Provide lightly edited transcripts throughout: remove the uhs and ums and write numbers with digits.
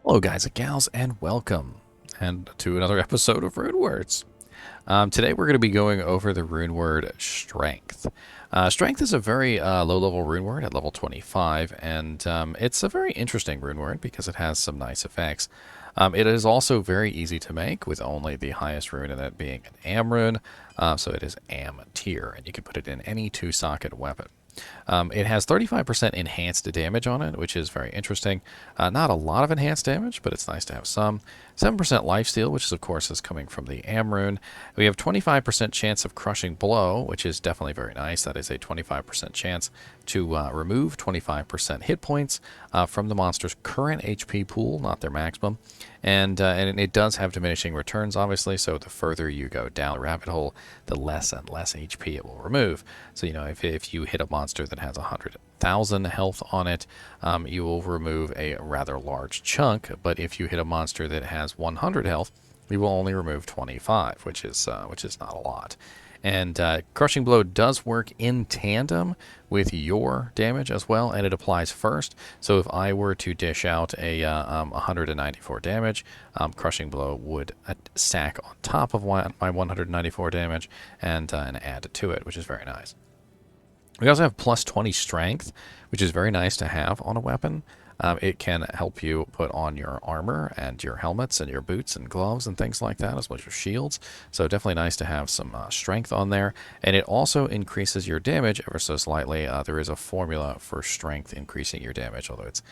Hello guys and gals, and welcome to another episode of Rune Words. Today we're going to be going over the rune word Strength. Strength is a very low-level rune word at level 25, and it's a very interesting rune word because it has some nice effects. It is also very easy to make, with only the highest rune in it being an Am rune, so it is AmnTir, and you can put it in any two-socket weapon. It has 35% enhanced damage on it, which is very interesting. Not a lot of enhanced damage, but it's nice to have some. 7% lifesteal, which is, of course is coming from the Am rune. We have 25% chance of crushing blow, which is definitely very nice. That is a 25% chance to remove 25% hit points from the monster's current HP pool, not their maximum. And it does have diminishing returns, obviously, so the further you go down the rabbit hole, the less and less HP it will remove. So, you know, if you hit a monster that has 100,000 health on it, you will remove a rather large chunk, but if you hit a monster that has 100 health, you will only remove 25, which is not a lot. And Crushing Blow does work in tandem with your damage as well, and it applies first. So if I were to dish out a 194 damage, Crushing Blow would stack on top of my 194 damage and add to it, which is very nice. We also have plus 20 strength, which is very nice to have on a weapon. It can help you put on your armor and your helmets and your boots and gloves and things like that, as well as your shields. So definitely nice to have some strength on there. And it also increases your damage ever so slightly. There is a formula for strength increasing your damage, although it's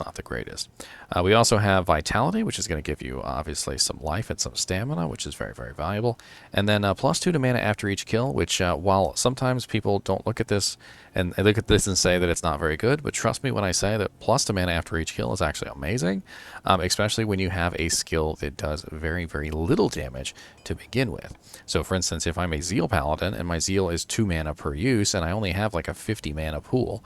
not the greatest. We also have vitality, which is going to give you obviously some life and some stamina, which is very, very valuable. And then plus 2 to mana after each kill, which while sometimes people don't look at this and they look at this and say that it's not very good, but trust me when I say that plus 2 mana after each kill is actually amazing, especially when you have a skill that does very, very little damage to begin with. So for instance, if I'm a Zeal Paladin and my Zeal is 2 mana per use and I only have like a 50 mana pool,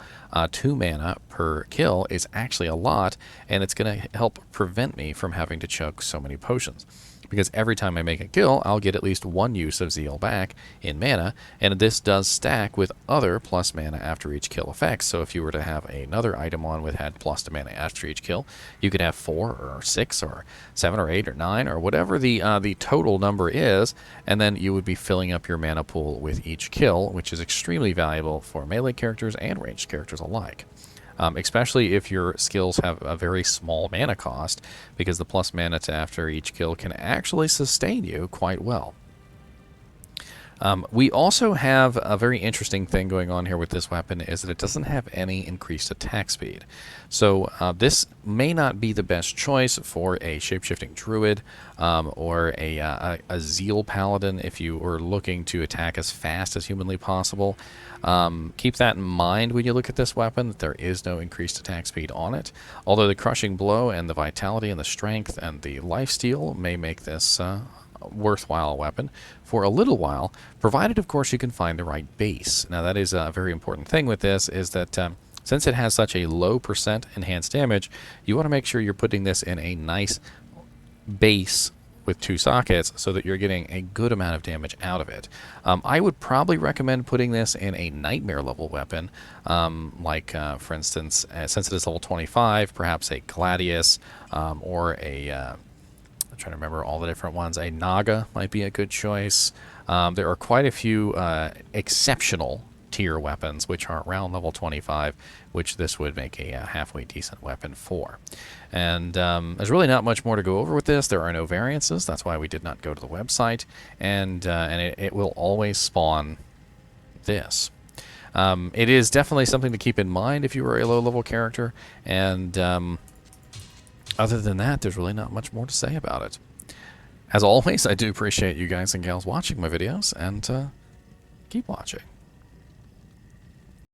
2 mana per kill is actually a lot, and it's going to help prevent me from having to chug so many potions. Because every time I make a kill, I'll get at least 1 use of Zeal back in mana, and this does stack with other plus mana after each kill effects. So if you were to have another item on with had plus to mana after each kill, you could have 4 or 6 or 7 or 8 or 9 or whatever the total number is, and then you would be filling up your mana pool with each kill, which is extremely valuable for melee characters and ranged characters alike. Especially if your skills have a very small mana cost, because the plus mana to after each kill can actually sustain you quite well. We also have a very interesting thing going on here with this weapon, is that it doesn't have any increased attack speed. So this may not be the best choice for a shapeshifting druid or a Zeal Paladin if you were looking to attack as fast as humanly possible. Keep that in mind when you look at this weapon, that there is no increased attack speed on it. Although the Crushing Blow and the Vitality and the Strength and the Lifesteal may make this worthwhile weapon for a little while, provided of course you can find the right base. Now that is a very important thing with this, is that since it has such a low percent enhanced damage, you want to make sure you're putting this in a nice base with 2 sockets so that you're getting a good amount of damage out of it. I would probably recommend putting this in a nightmare level weapon, for instance, since it is level 25, perhaps a Gladius or a I'm trying to remember all the different ones. A Naga might be a good choice. There are quite a few exceptional tier weapons which are around level 25, which this would make a halfway decent weapon for. And there's really not much more to go over with this. There are no variances. That's why we did not go to the website. And it will always spawn this. It is definitely something to keep in mind if you are a low-level character. And other than that, there's really not much more to say about it. As always, I do appreciate you guys and gals watching my videos, and keep watching.